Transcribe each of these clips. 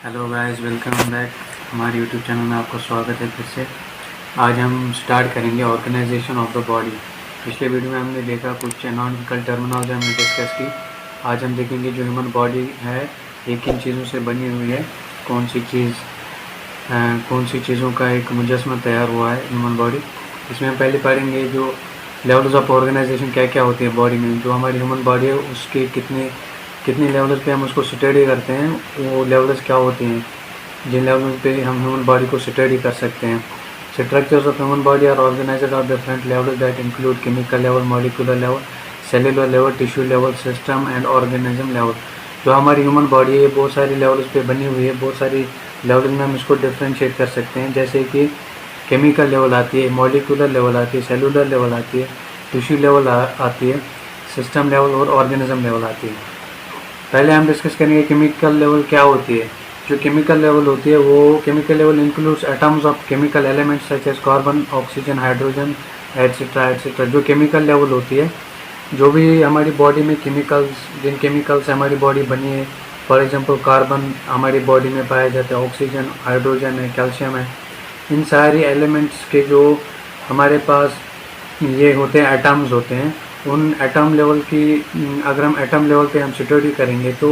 Hello guys, welcome back. हमारे YouTube channel में आपका स्वागत है फिर से। आज हम स्टार्ट करेंगे ऑर्गेनाइजेशन ऑफ द बॉडी। पिछले वीडियो में हमने देखा कुछ एनाटॉमिकल टर्मिनोलॉजी हमने डिस्कस की। आज हम देखेंगे जो ह्यूमन बॉडी है ये किन चीज़ों से बनी हुई है, कौन सी चीज़ों का एक मुजस्समा तैयार हुआ है ह्यूमन बॉडी। इसमें हम पहले पढ़ेंगे जो लेवल्स ऑफ ऑर्गेनाइजेशन क्या क्या होती है बॉडी में। जो हमारी ह्यूमन बॉडी है उसके कितने लेवल्स पे हम उसको स्टडी करते हैं, वो लेवल्स क्या होती हैं जिन लेवल्स पे हम ह्यूमन बॉडी को स्टडी कर सकते हैं। Structures of human body are organized of different levels that include chemical level, molecular level, cellular level, tissue level, system and organism level. जो हमारी ह्यूमन बॉडी है बहुत सारी लेवल्स पे बनी हुई है। बहुत सारी लेवल में हम इसको डिफ्रेंशिएट कर सकते हैं, जैसे कि केमिकल लेवल आती है, मॉलिक्यूलर लेवल आती है, सेलुलर लेवल आती है, टिश्यू लेवल आती है, सिस्टम लेवल और ऑर्गेनिज्म लेवल आती है। पहले हम डिस्कस करेंगे केमिकल लेवल क्या होती है। जो केमिकल लेवल होती है वो chemical level includes atoms of chemical elements such as carbon, oxygen, hydrogen etcetera etcetera. जो केमिकल लेवल होती है, जो भी हमारी बॉडी में जिन केमिकल से हमारी बॉडी बनी है, फॉर एग्जांपल कार्बन हमारी बॉडी में पाया जाता है, ऑक्सीजन, हाइड्रोजन है, कैल्शियम है, इन सारी एलिमेंट्स के जो हमारे पास ये होते हैं एटम्स होते हैं, उन एटम लेवल की अगर हम एटम लेवल पे हम स्टडी करेंगे तो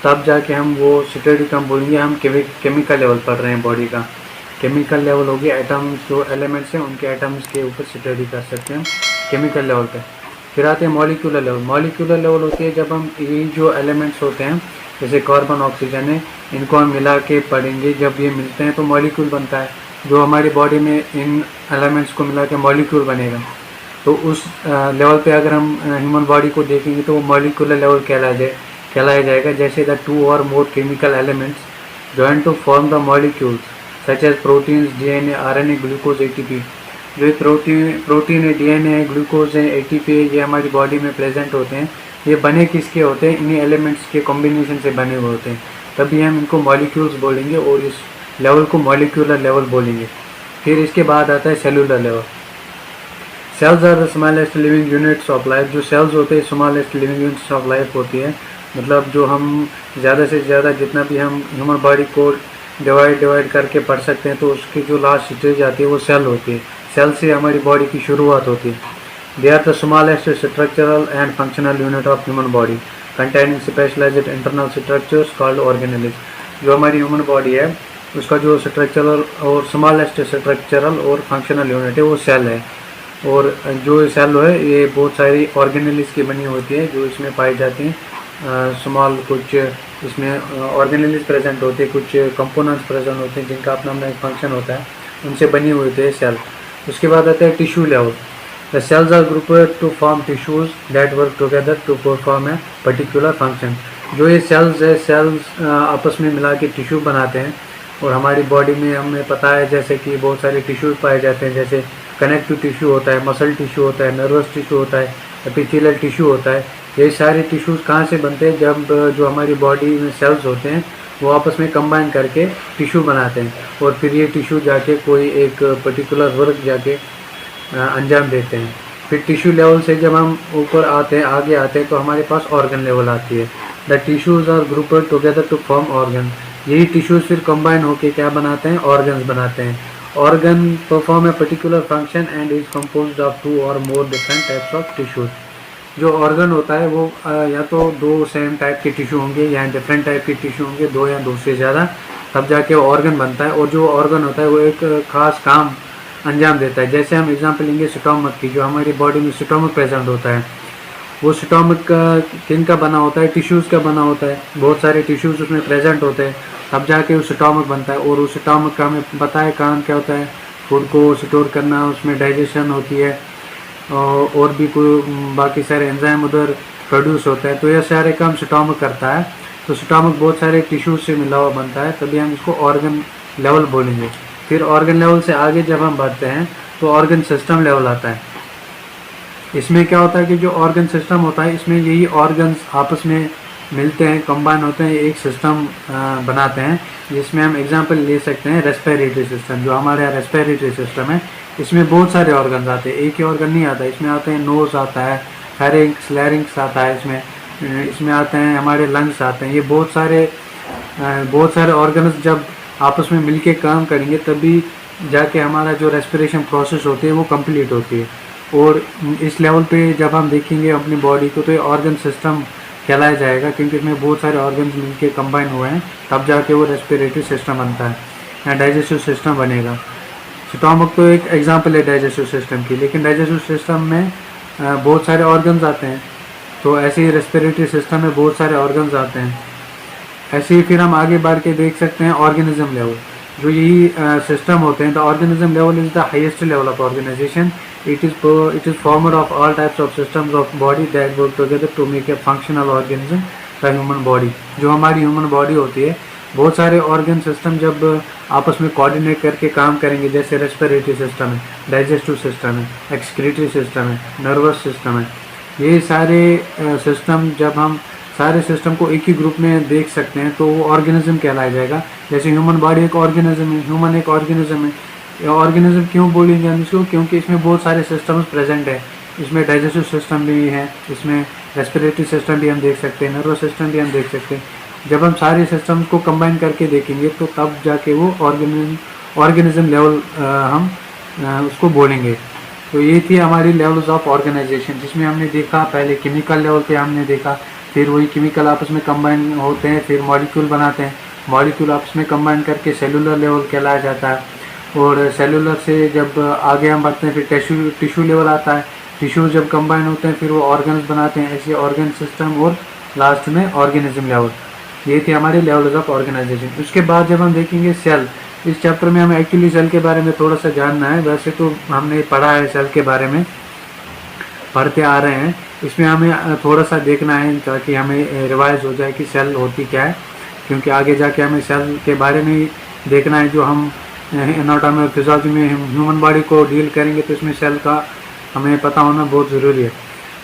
तब जाके हम वो स्टडी कम बोलेंगे हम केमिकल लेवल पढ़ रहे हैं बॉडी का। केमिकल लेवल होगी एटम्स, जो एलिमेंट्स हैं उनके एटम्स के ऊपर स्टडी कर सकते हैं केमिकल लेवल पे। फिर आते हैं मॉलिक्यूलर लेवल। मॉलिक्यूलर लेवल होती है जब हम ये जो एलिमेंट्स होते हैं जैसे कार्बन, ऑक्सीजन है, इनको हम मिला के पढ़ेंगे, जब ये मिलते हैं तो मॉलिक्यूल बनता है। जो हमारी बॉडी में इन एलिमेंट्स को मिला के मॉलिक्यूल बनेगा, तो उस लेवल पे अगर हम ह्यूमन बॉडी को देखेंगे तो वो मॉलिक्यूलर लेवल कहलाया जाएगा। जैसे द टू और more chemical elements join to form the molecules such as proteins, DNA, RNA, glucose, ATP. जो प्रोटीन है, डीएनए है, ग्लूकोज है, एटीपी है, ये हमारी बॉडी में प्रेजेंट होते हैं। ये बने किसके होते हैं? इन्हीं एलिमेंट्स के कॉम्बिनेशन से बने हुए होते हैं, तभी हम इनको मॉलिक्यूल्स बोलेंगे और इस लेवल को मॉलिक्यूलर लेवल बोलेंगे। फिर इसके बाद आता है cellular level. Cells are the smallest living units of life. जो सेल्स होते हैं smallest living units of life होती है, मतलब जो हम ज़्यादा से ज़्यादा जितना भी हम ह्यूमन बॉडी को डिवाइड करके पढ़ सकते हैं तो उसकी जो लास्ट स्टेज आती है वो सेल होती है। सेल से हमारी बॉडी की शुरुआत होती है। They are the smallest structural and functional unit of human body containing specialized internal structures called organelles. जो हमारी ह्यूमन बॉडी है उसका जो स्ट्रक्चरल और स्मॉलेस्ट स्ट्रक्चरल और फंक्शनल यूनिट है वो सेल है। और जो सेल है ये बहुत सारी ऑर्गेनेल्स की बनी होती है जो इसमें पाई जाती हैं। स्मॉल कुछ इसमें ऑर्गेनेल्स प्रेजेंट होते हैं, कुछ कंपोनेंट्स प्रेजेंट होते हैं जिनका अपना अपना एक फंक्शन होता है, उनसे बनी हुई होती है सेल। उसके बाद आता है tissue level. The cells are grouped to form tissues that work together to perform a particular function. जो ये सेल्स है, सेल्स आपस में मिला के टिश्यू बनाते हैं। और हमारी बॉडी में हमें पता है जैसे कि बहुत सारे टिश्यूज पाए जाते हैं, जैसे कनेक्टिव टिश्यू होता है, मसल टिश्यू होता है, नर्वस टिश्यू होता है, एपिथेलियल टिश्यू होता है। ये सारे टिश्यूज़ कहाँ से बनते हैं? जब जो हमारी बॉडी में सेल्स होते हैं वो आपस में कंबाइन करके टिश्यू बनाते हैं और फिर ये टिश्यू जाके कोई एक पर्टिकुलर वर्क जाके अंजाम देते हैं। फिर टिश्यू लेवल से जब हम ऊपर आते हैं, आगे आते हैं, तो हमारे पास ऑर्गन लेवल आती है। The tissues are grouped together to form organ. यही टिश्यूज़ फिर कंबाइन होके क्या बनाते हैं? ऑर्गन्स बनाते हैं। Organ perform a particular function and is composed of two और more different types of tissues. जो ऑर्गन होता है वो या तो दो सेम टाइप के टिश्यू होंगे या डिफरेंट टाइप के टिश्यू होंगे, दो या दो से ज़्यादा, तब जाके ऑर्गन बनता है। और जो ऑर्गन होता है वो एक खास काम अंजाम देता है। जैसे हम एग्जांपल लेंगे स्टोमक की। जो हमारी बॉडी में स्टोमक प्रेजेंट होता है वो स्टोमक किन का बना होता है? टिश्यूज़ का बना होता है। बहुत सारे टिश्यूज़ उसमें प्रेजेंट होते हैं, तब जाके वो स्टोमक बनता है। और उस स्टोमक का हमें पता है काम क्या होता है? फूड को स्टोर करना, उसमें डाइजेशन होती है और भी कोई बाकी सारे एंजाइम उधर प्रोड्यूस होता है। तो ये सारे काम स्टोमक करता है। तो स्टोमक बहुत सारे टिश्यूज से मिला हुआ बनता है, तभी हम इसको ऑर्गन लेवल बोलेंगे। फिर ऑर्गन लेवल से आगे जब हम बढ़ते हैं तो ऑर्गन सिस्टम लेवल आता है। इसमें क्या होता है कि जो ऑर्गन सिस्टम होता है इसमें यही ऑर्गन्स आपस में मिलते हैं, कंबाइन होते हैं, एक सिस्टम बनाते हैं। जिसमें हम एग्जांपल ले सकते हैं रेस्पिरेटरी सिस्टम। जो हमारे यहाँ रेस्पिरेटरी सिस्टम है इसमें बहुत सारे ऑर्गन्स आते हैं, एक ही ऑर्गन नहीं आता। इसमें आते हैं नोज़ आता है, फेरिंक्स, लैरिंक्स आता है, इसमें आते हैं हमारे लंग्स आते हैं। ये बहुत सारे बहुत सारे ऑर्गन्स जब आपस में मिलके काम करेंगे तभी जाके हमारा जो रेस्पिरेशन प्रोसेस होती है वो कंप्लीट होती है। और इस लेवल पे जब हम देखेंगे अपनी बॉडी को तो ये ऑर्गन सिस्टम कहलाया जाएगा, क्योंकि इसमें बहुत सारे ऑर्गन्स मिलके कंबाइन हुए हैं, तब जाके वो रेस्पिरेटरी सिस्टम बनता है या डाइजेस्टिव सिस्टम बनेगा। स्टोमक तो एक एग्जांपल है डाइजेस्टिव सिस्टम की, लेकिन डाइजेस्टिव सिस्टम में बहुत सारे ऑर्गन्स आते हैं, तो ऐसे ही रेस्पिरेटरी सिस्टम में बहुत सारे ऑर्गन्स आते हैं। ऐसे ही फिर हम आगे बढ़ के देख सकते हैं ऑर्गेनिज्म लेवल, जो यही सिस्टम होते हैं। The organism level is the highest level of organization. It is former of all types of systems of body that work together to make a functional organism the human body. जो हमारी human body होती है, बहुत सारे organ system जब आपस में coordinate करके काम करेंगे, जैसे रेस्पिरेटरी सिस्टम है, डाइजेस्टिव सिस्टम है, एक्सक्रीटरी सिस्टम है, नर्वस सिस्टम है। ये सारे सिस्टम जब हम सारे सिस्टम को एक ही ग्रुप में देख सकते हैं तो वो ऑर्गेनिज्म कहलाया जाएगा। जैसे ह्यूमन बॉडी एक ऑर्गेनिज्म है, ह्यूमन एक ऑर्गेनिज्म है। ऑर्गेनिज्म क्यों बोलेंगे हम इसको? क्योंकि इसमें बहुत सारे सिस्टम्स प्रेजेंट है। इसमें डाइजेस्टिव सिस्टम भी है, इसमें रेस्पिरेटरी सिस्टम भी हम देख सकते हैं, नर्वस सिस्टम भी हम देख सकते हैं। जब हम सारे सिस्टम्स को कंबाइन करके देखेंगे तो तब जाके वो ऑर्गेनिज्म लेवल हम उसको बोलेंगे। तो ये थी हमारी लेवल्स ऑफ ऑर्गेनाइजेशन, जिसमें हमने देखा पहले केमिकल लेवल पे हमने देखा, फिर वही केमिकल आपस में कंबाइन होते हैं, फिर मॉलिक्यूल बनाते हैं, मॉलिक्यूल आपस में कंबाइन करके सेलुलर लेवल कहलाया जाता है। और सेलुलर से जब आगे हम बढ़ते हैं फिर टिश्यू लेवल आता है, टिश्यू जब कंबाइन होते हैं फिर वो ऑर्गन्स बनाते हैं, ऐसे ऑर्गन सिस्टम और लास्ट में ऑर्गेनिज्म लेवल। ये थी हमारी लेवल्स ऑफ ऑर्गेनाइजेशन। उसके बाद जब हम देखेंगे सेल, इस चैप्टर में हमें एक्चुअली सेल के बारे में थोड़ा सा जानना है। वैसे तो हमने पढ़ा है, सेल के बारे में पढ़ते आ रहे हैं, इसमें हमें थोड़ा सा देखना है ताकि हमें रिवाइज हो जाए कि सेल होती क्या है, क्योंकि आगे जाके हमें सेल के बारे में ही देखना है। जो हम एनाटॉमी और फिजियोलॉजी में ह्यूमन बॉडी को डील करेंगे तो इसमें सेल का हमें पता होना बहुत ज़रूरी है।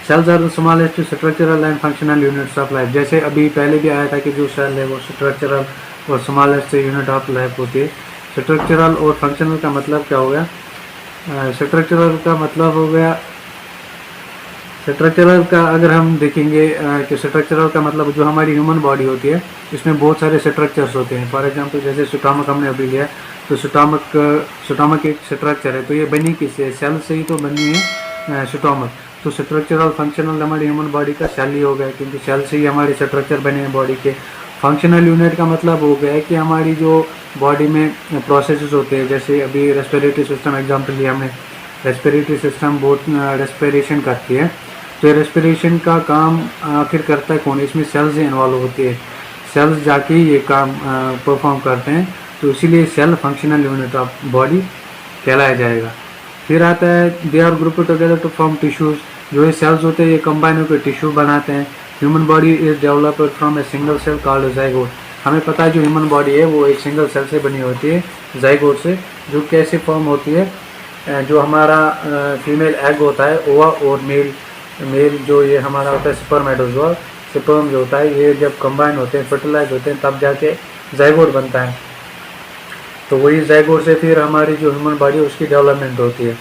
Cells are the smallest structural and functional units of life. जैसे अभी पहले भी आया था कि जो सेल है वो स्ट्रक्चरल और स्मॉलेस्ट यूनिट ऑफ लाइफ होती है। स्ट्रक्चरल और फंक्शनल का मतलब क्या हो गया? स्ट्रक्चरल का मतलब हो गया, स्ट्रक्चरल का अगर हम देखेंगे कि स्ट्रक्चरल का मतलब जो हमारी ह्यूमन बॉडी होती है इसमें बहुत सारे स्ट्रक्चर्स होते हैं। फॉर एग्जांपल जैसे स्टोमक हमने अभी लिया, तो स्टोमक एक स्ट्रक्चर है, तो ये बनी किससे? सेल से ही तो बनी है स्टोमक। तो स्ट्रक्चरल फंक्शनल हमारी ह्यूमन बॉडी का सेल ही हो गया, क्योंकि सेल से ही हमारे स्ट्रक्चर बने हैं बॉडी के। फंक्शनल यूनिट का मतलब हो गया है कि हमारी जो बॉडी में प्रोसेसेस होते हैं, जैसे अभी रेस्पिरेटरी सिस्टम एग्जांपल लिया हमने, रेस्पिरेटरी सिस्टम बहुत रेस्पिरेशन करती है, तो रेस्पिरेशन का काम आखिर करता है कौन? इसमें सेल्स इन्वॉल्व होती है, सेल्स जाके ये काम परफॉर्म करते हैं, तो इसीलिए cell functional unit of body कहलाया जाएगा। फिर आता है they are group together to form tissues. जो ये सेल्स होते हैं ये कंबाइन होकर टिश्यू बनाते हैं। Human body is developed from a single cell called zygote. हमें पता है जो ह्यूमन बॉडी है वो एक सिंगल सेल से बनी होती है, जाइगोट से। जो कैसे फॉर्म होती है? जो हमारा फीमेल एग होता है, ओवा, और मेल जो ये हमारा होता है स्पर्मेटोजोआ, स्पर्म जो होता है, ये जब कंबाइन होते हैं, फर्टिलाइज होते हैं, तब जाके जाइगोट बनता है। तो वही जाइगोट से फिर हमारी जो ह्यूमन बॉडी है उसकी डेवलपमेंट होती है।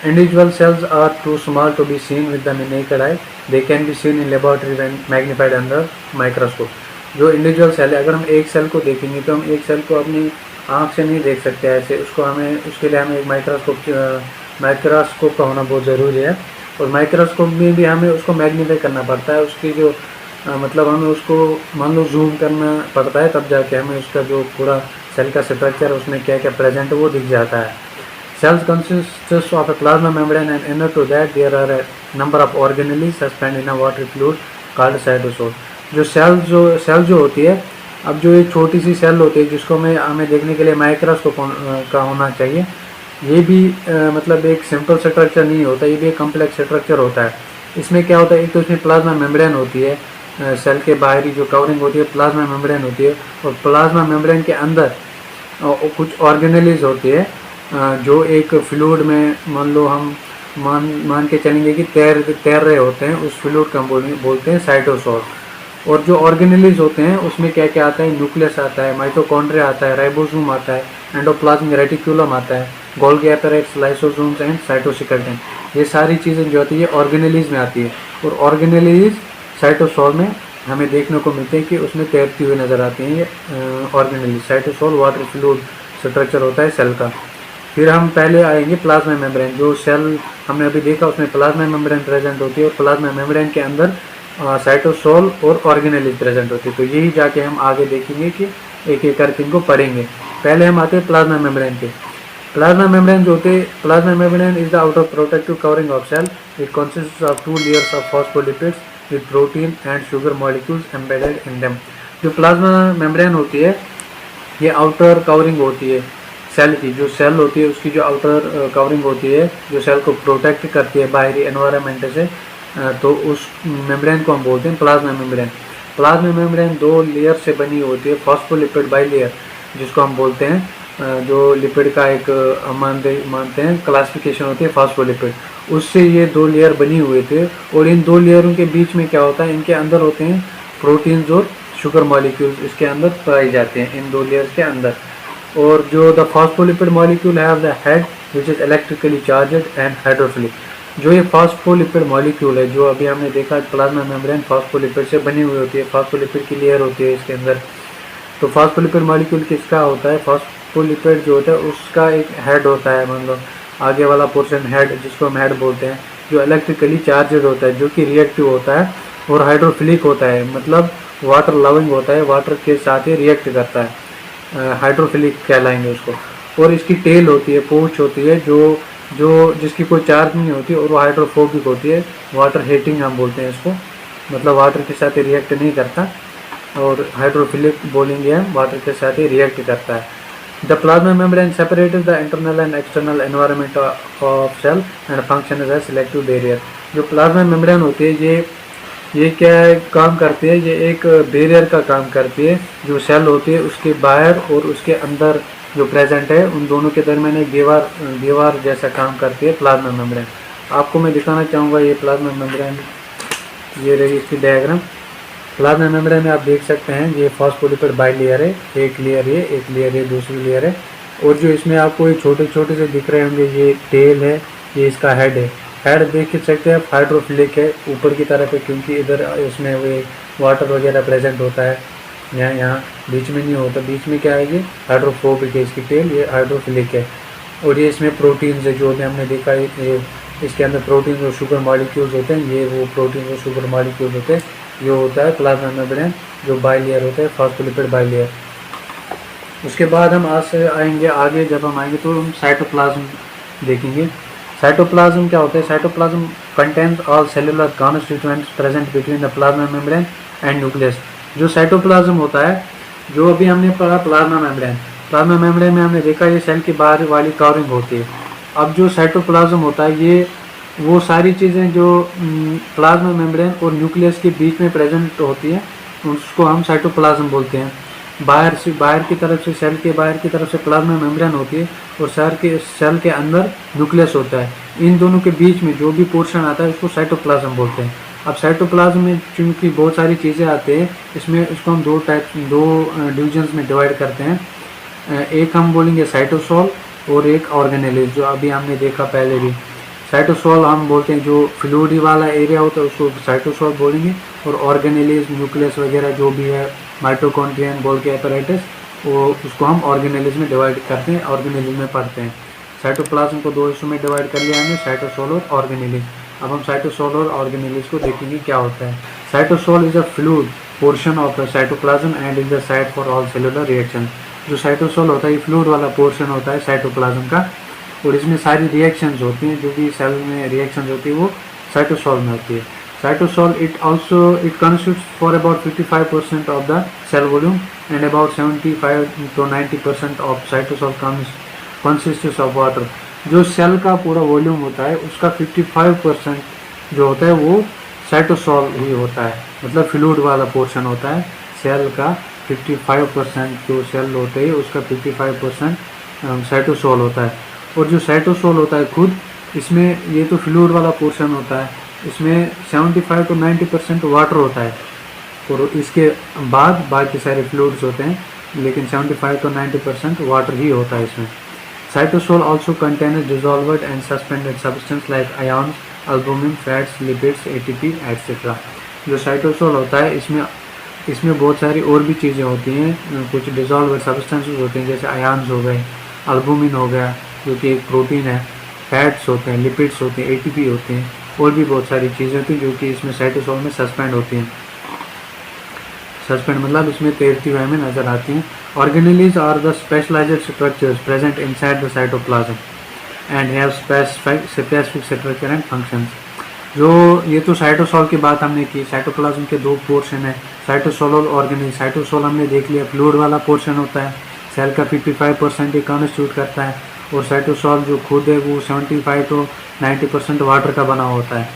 Individual cells are too small to be seen with the naked eye, they can be seen in laboratory when magnified under microscope. जो इंडिविजुअल सेल है, अगर हम एक सेल को देखेंगे तो हम एक सेल को अपनी आँख से नहीं देख सकते ऐसे, उसके लिए हमें एक माइक्रोस्कोप का होना बहुत ज़रूरी है। और माइक्रोस्कोप में भी हमें उसको मैग्नीफाई करना पड़ता है, उसकी जो मतलब हमें उसको मान लो जूम करना पड़ता है, तब जाके हमें उसका जो पूरा सेल का स्ट्रक्चर उसमें क्या क्या प्रेजेंट है वो दिख जाता है। Cells consist of a plasma membrane and inner to that there are a number of organelles suspend in a water fluid called cytosol. जो सेल जो होती है, अब जो एक छोटी सी सेल होती है जिसको हमें देखने के लिए माइक्रोस्कोप का होना चाहिए, ये भी मतलब एक सिंपल स्ट्रक्चर नहीं होता, ये भी एक कम्प्लेक्स स्ट्रक्चर होता है। इसमें क्या होता है? एक तो इसमें प्लाज्मा मेम्ब्रेन होती है, सेल के बाहरी जो कवरिंग होती है प्लाज्मा मेम्ब्रेन होती है, और प्लाज्मा मेम्ब्रेन के अंदर कुछ ऑर्गेनेलीज होती है जो एक फ्लूइड में मान लो हम मान के चलेंगे कि तैर रहे होते हैं, उस फ्लूइड का बोलते हैं साइटोसोल। और जो ऑर्गेनेलीज होते हैं उसमें क्या क्या आता है? न्यूक्लियस आता है, माइटोकॉन्ड्रिया आता है, राइबोसोम आता है, एंडोप्लाज्मिक रेटिक्यूलम आता है, गोल्गी एपेरेट्स, लाइसोसोम्स एंड साइटोस्केलेटन। ये सारी चीज़ें जो होती है ऑर्गेनेलीज में आती है, और ऑर्गेनेलीज साइटोसोल में हमें देखने को मिलते हैं कि उसमें तैरती हुई नज़र आती हैं ये organelle. Cytosol water fluid structure होता है सेल का। फिर हम पहले आएंगे प्लाज्मा मेम्ब्रेन। जो सेल हमने अभी देखा उसमें प्लाज्मा मेम्ब्रेन प्रेजेंट होती है और प्लाज्मा मेम्ब्रेन के अंदर साइटोसोल और ऑर्गेनेल प्रेजेंट होती है। तो यही जाके हम आगे देखेंगे कि एक एक करके इनको पढ़ेंगे। पहले हम आते हैं प्लाज्मा मेम्ब्रेन पे। प्लाज्मा मेम्ब्रेन जो होते हैं, plasma membrane is the outer protective covering of cell. It consists of 2 layers of phospholipids with protein and sugar molecules embedded in them. जो प्लाज्मा मेम्ब्रेन होती है ये आउटर कवरिंग होती है सेल की। जो सेल होती है उसकी जो आउटर कवरिंग होती है जो सेल को प्रोटेक्ट करती है बाहरी एनवायरनमेंट से, तो उस मेम्ब्रेन को हम बोलते हैं plasma membrane. Plasma membrane 2 layer से बनी होती है। फॉस्फोलिपिड बाइलेयर जिसको हम बोलते हैं, जो लिपिड का एक मानते हैं क्लासिफिकेशन होती है फॉस्फोलिपिड, उससे ये 2 लेयर बनी हुए थे। और इन 2 लेयरों के बीच में क्या होता है, इनके अंदर होते हैं प्रोटीन्स और शुगर मॉलिक्यूल्स इसके अंदर पाए जाते हैं इन 2 लेयर्स के अंदर। और जो the phospholipid molecule have the head which is electrically charged and hydrophilic. जो ये फॉस्फोलिपिड मॉलिक्यूल है, जो अभी हमने देखा प्लाज्मा मेम्ब्रेन फॉस्फोलिपिड से बनी हुई होती है, फॉस्फोलिपिड की लेयर होती है इसके अंदर। तो फॉस्फोलिपिड मॉलिक्यूल किसका होता है, फॉस्फोलिपिड जो होता है उसका एक हेड होता है, मान लो आगे वाला पोर्शन हेड जिसको हम हेड बोलते हैं, जो इलेक्ट्रिकली चार्जड होता है, जो कि रिएक्टिव होता है और हाइड्रोफिलिक होता है, मतलब वाटर लविंग होता है, वाटर के साथ ही रिएक्ट करता है, हाइड्रोफिलिक कहलाएंगे उसको। और इसकी टेल होती है, पूंछ होती है, जो जिसकी कोई चार्ज नहीं होती और वो हाइड्रोफोबिक होती है, वाटर हीटिंग हम बोलते हैं इसको, मतलब वाटर के साथ रिएक्ट नहीं करता। और हाइड्रोफिलिक बोलेंगे हम, वाटर के साथ ही रिएक्ट करता है। The plasma membrane separated the internal and external environment of cell and function as a selective barrier. जो प्लाज्मा मेम्ब्रेन होती है ये क्या काम करती है, ये एक बैरियर का काम करती है। जो सेल होती है उसके बाहर और उसके अंदर जो प्रेजेंट है उन दोनों के दरमियान एक दीवार जैसा काम करती है प्लाज्मा मेम्ब्रेन। आपको मैं दिखाना चाहूँगा ये प्लाज्मा मेम्ब्रेन, ये रही इसकी डायग्राम। प्लाज्मा मेम्ब्रेन में आप देख सकते हैं ये फॉस्फोलिपिड बाइलेयर है, एक लेयर है, दूसरी लेयर है। और जो इसमें आपको ये छोटे छोटे से दिख रहे होंगे, ये टेल है, ये इसका हेड है। हेड देख सकते हैं आप, हाइड्रोफिलिक है ऊपर की तरफ है, क्योंकि इधर इसमें वो वाटर वगैरह प्रेजेंट होता है, यहाँ बीच में नहीं होता। बीच में क्या है, ये हाइड्रोफोबिक है इसकी टेल, ये हाइड्रोफिलिक है। और ये इसमें प्रोटीन्स है, जो भी हमने देखा ये इसके अंदर प्रोटीन्स और शुगर मॉलिक्यूल्स होते हैं, ये वो प्रोटीन और शुगर मॉलिक्यूल्स होते हैं। ये होता है प्लाज्मा मेम्ब्रेन जो बाइलेयर होता है, फॉस्फोलिपिड बाइलेयर। उसके बाद हम आज से आएंगे आगे, जब हम आएंगे तो हम साइटोप्लाज्म देखेंगे। साइटोप्लाज्म क्या होता है, cytoplasm contains all cellular constituents present between the plasma membrane and nucleus. जो साइटोप्लाज्म होता है, जो अभी हमने पढ़ा प्लाज्मा मेम्ब्रेन में हमने देखा ये सेल की बाहर वाली कवरिंग होती है। अब जो साइटोप्लाज्म होता है ये वो सारी चीज़ें जो प्लाज्मा मेम्ब्रेन और न्यूक्लियस के बीच में प्रेजेंट होती है उसको हम साइटोप्लाज्म बोलते हैं। बाहर की तरफ से, सेल के बाहर की तरफ से प्लाज्मा मेम्ब्रेन होती है और सेल के अंदर न्यूक्लियस होता है। इन दोनों के बीच में जो भी पोर्शन आता है उसको साइटोप्लाज्म बोलते हैं। अब साइटोप्लाज्म में चूँकि बहुत सारी चीज़ें आती हैं, इसमें इसको हम दो डिविजन्स में डिवाइड करते हैं। एक हम बोलेंगे साइटोसोल और एक ऑर्गेनेल, जो अभी हमने देखा पहले भी। साइटोसोल हम बोलते हैं जो फ्लूइड वाला एरिया होता है उसको साइटोसोल बोलेंगे, और ऑर्गेनेल न्यूक्लियस वगैरह जो भी है, माइटोकॉन्ड्रिया गोल्गी एपैरेटस, वो उसको हम ऑर्गेनेल में डिवाइड करते हैं, ऑर्गेनेल में पढ़ते हैं। साइटोप्लाज्म को 2 हिस्सों में डिवाइड कर लिया हमने, साइटोसोल और ऑर्गेनेल। अब हम साइटोसोल और ऑर्गेनेल को देखेंगे क्या होता है। Cytosol is a fluid portion of the cytoplasm and is the site for all cellular reaction. जो साइटोसोल होता है ये फ्लूइड वाला पोर्शन होता है साइटोप्लाज्म का, और इसमें सारी रिएक्शंस होती हैं, जो भी सेल में रिएक्शंस होती है वो साइटोसोल में होती है। Cytosol it constitutes for about 55% of the cell volume and about 75 to 90% of cytosol consists of water। जो सेल का पूरा वॉल्यूम होता है उसका 55% जो होता है वो साइटोसोल ही होता है, मतलब फ्लूइड वाला पोर्शन होता है सेल का। 55% जो सेल होते हैं उसका 55% साइटोसोल होता है। और जो साइटोसोल होता है खुद, इसमें ये तो फ्लूइड वाला पोर्शन होता है, इसमें 75 to 90% वाटर होता है, और इसके बाद बाकी सारे फ्लूइड्स होते हैं, लेकिन 75 to 90% वाटर ही होता है इसमें। Cytosol also contains dissolved and suspended substance like ions, albumin, fats, lipids, ATP, etc। जो साइटोसोल होता है इसमें बहुत सारी और भी चीज़ें होती हैं, कुछ डिजॉल्व सब्सटेंसेस होते हैं, जैसे आयन्स हो गए, अल्बुमिन हो गया जो कि एक प्रोटीन है, फैट्स होते हैं, लिपिड्स होते हैं, एटीपी होते हैं, और भी बहुत सारी चीज़ें होती हैं जो कि इसमें साइटोसोल में सस्पेंड होती हैं। सस्पेंड मतलब इसमें तैरती हुई हमें नजर आती हैं। Organelles are the specialized structures present inside the cytoplasm and have specific structure and functions. जो ये तो साइटोसोल की बात हमने की। साइटोप्लाज्म के दो पोर्शन है, साइटोसोल और ऑर्गेनेल। साइटोसोल हमने देख लिया, फ्लूइड वाला पोर्शन होता है, सेल का 55% ये कॉन्स्टिट्यूट करता है, और साइटोसोल जो खुद है वो 75 to 90% वाटर का बना होता है।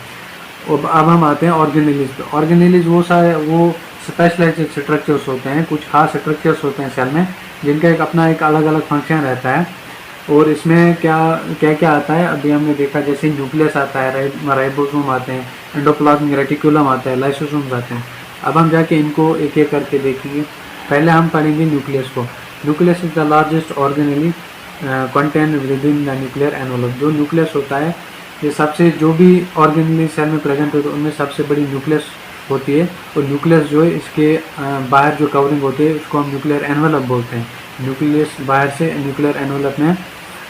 अब हम आते हैं ऑर्गेनेलिज पे। ऑर्गेनेलिज वो स्पेशलाइज्ड स्ट्रक्चर्स होते हैं, कुछ खास स्ट्रक्चर्स होते हैं सेल में जिनका अपना एक अलग अलग फंक्शन रहता है। और इसमें क्या क्या आता है अभी हमने देखा, जैसे न्यूक्लियस आता है, राइबोसोम आते हैं, एंडोप्लाज्मिक रेटिकुलम आता है, लाइसोसोम्स आते हैं। अब हम जाके इनको एक एक करके देखेंगे। पहले हम पढ़ेंगे न्यूक्लियस को। Nucleus is the largest organelle contain within the nuclear envelope. जो न्यूक्लियस होता है ये सबसे, जो भी ऑर्गेनेली सेल में प्रेजेंट होते हैं उनमें सबसे बड़ी न्यूक्लियस होती है। और न्यूक्लियस जो है इसके बाहर जो कवरिंग होती है उसको हम न्यूक्लियर एनवलप बोलते हैं। न्यूक्लियस बाहर से न्यूक्लियर एनवलप में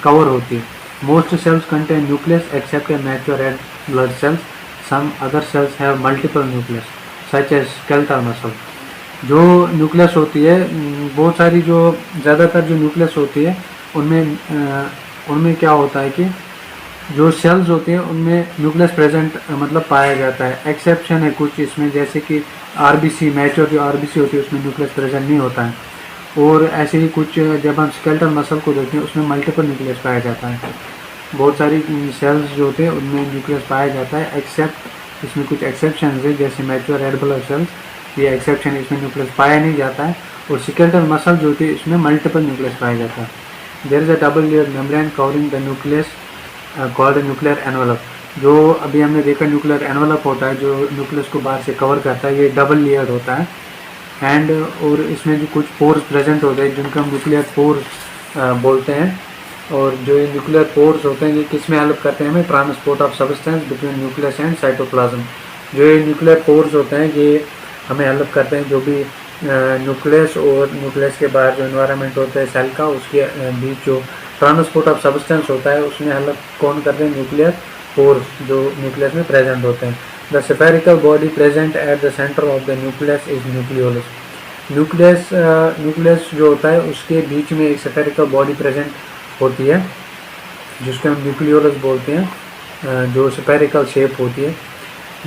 कवर होती है। Most cells contain nucleus except a mature red blood cells. Some other cells have multiple nucleus such as skeletal muscle. जो न्यूक्लियस होती है, बहुत सारी जो ज़्यादातर जो न्यूक्लियस होती है उनमें क्या होता है कि जो सेल्स होते हैं उनमें न्यूक्लियस प्रेजेंट मतलब पाया जाता है। एक्सेप्शन है कुछ इसमें, जैसे कि आरबीसी, मैच्योर जो आरबीसी होती है उसमें न्यूक्लियस प्रेजेंट नहीं होता है। और ऐसे ही कुछ जब हम स्केलेटल मसल को देखते हैं उसमें मल्टीपल न्यूक्लियस पाया जाता है। बहुत सारी सेल्स जो होते हैं उनमें न्यूक्लियस पाया जाता है, एक्सेप्ट इसमें कुछ एक्सेप्शन है, जैसे मैच्योर रेड ब्लड सेल्स, ये एक्सेप्शन, इसमें न्यूक्लियस पाया नहीं जाता है। और स्केलेटल मसल जो होती है इसमें मल्टीपल न्यूक्लियस पाया जाता है। There is a double layer membrane covering the nucleus called nuclear envelope. जो अभी हमने देखा न्यूक्लियर एनवलप होता है जो न्यूक्लियस को बाहर से कवर करता है, ये डबल लेयर होता है। एंड और इसमें जो कुछ पोर्स प्रेजेंट होते हैं जिनको हम न्यूक्लियर पोर्स बोलते हैं। और जो ये न्यूक्लियर पोर्स होते हैं ये किस में हेल्प करते हैं हमें, transport of substance between nucleus and cytoplasm. जो ये न्यूक्लियर पोर्स होते हैं ये हमें हेल्प करते हैं, जो भी न्यूक्लियस और न्यूक्लियस के बाहर जो एनवायरनमेंट होता है सेल का, उसके बीच जो ट्रांसपोर्ट ऑफ सब्सटेंस होता है उसमें हेल्प कौन करते हैं, न्यूक्लियर पोर्स जो न्यूक्लियस में प्रेजेंट होते हैं। The spherical body present at the centre of the nucleus is nucleolus. Nucleus जो होता है उसके बीच में एक स्फेरिकल बॉडी प्रेजेंट होती है जिसको हम न्यूक्लियोलस बोलते हैं, जो स्फेरिकल शेप होती है।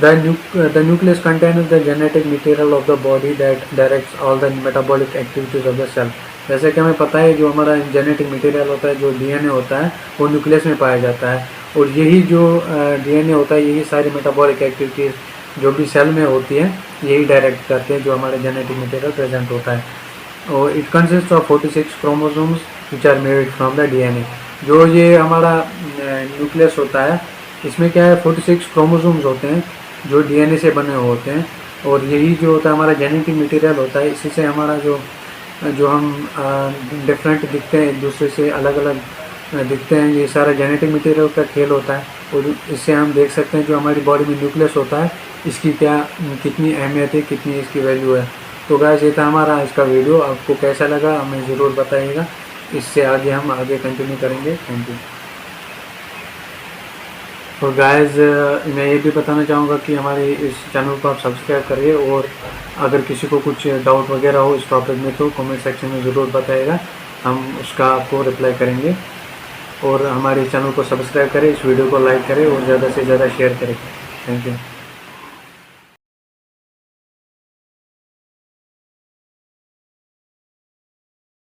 The nucleus contains the genetic material of the body that directs all the metabolic activities of the cell. जैसे कि हमें पता है जो हमारा जेनेटिक मटेरियल होता है, जो डीएनए होता है, वो न्यूक्लियस में पाया जाता है। और यही जो डीएनए होता है, यही सारी मेटाबॉलिक एक्टिविटीज़ जो भी सेल में होती है यही डायरेक्ट करते हैं जो हमारे जेनेटिक मटेरियल प्रेजेंट होता है। और it consist of 46 chromosomes which are made from the DNA. जो ये हमारा न्यूक्लियस होता है इसमें क्या है, 46 क्रोमोसोम्स होते हैं जो डीएनए से बने हुए होते हैं। और यही जो होता है हमारा जेनेटिक मटेरियल होता है, इसी से हमारा जो हम डिफरेंट दिखते हैं, एक दूसरे से अलग अलग दिखते हैं, ये सारा जेनेटिक मटेरियल का खेल होता है। और इससे हम देख सकते हैं जो हमारी बॉडी में न्यूक्लियस होता है इसकी कितनी अहमियत है, कितनी इसकी वैल्यू है। तो गाइस ये था हमारा इसका वीडियो, आपको कैसा लगा हमें ज़रूर बताइएगा। इससे आगे हम कंटिन्यू करेंगे। Thank you. और गाइस मैं ये भी बताना चाहूँगा कि हमारे इस चैनल को आप सब्सक्राइब करिए, और अगर किसी को कुछ डाउट वगैरह हो इस टॉपिक में तो कमेंट सेक्शन में ज़रूर बताइएगा, हम उसका आपको रिप्लाई करेंगे। और हमारे चैनल को सब्सक्राइब करें, इस वीडियो को लाइक करें और ज़्यादा से ज़्यादा शेयर करें। Thank you.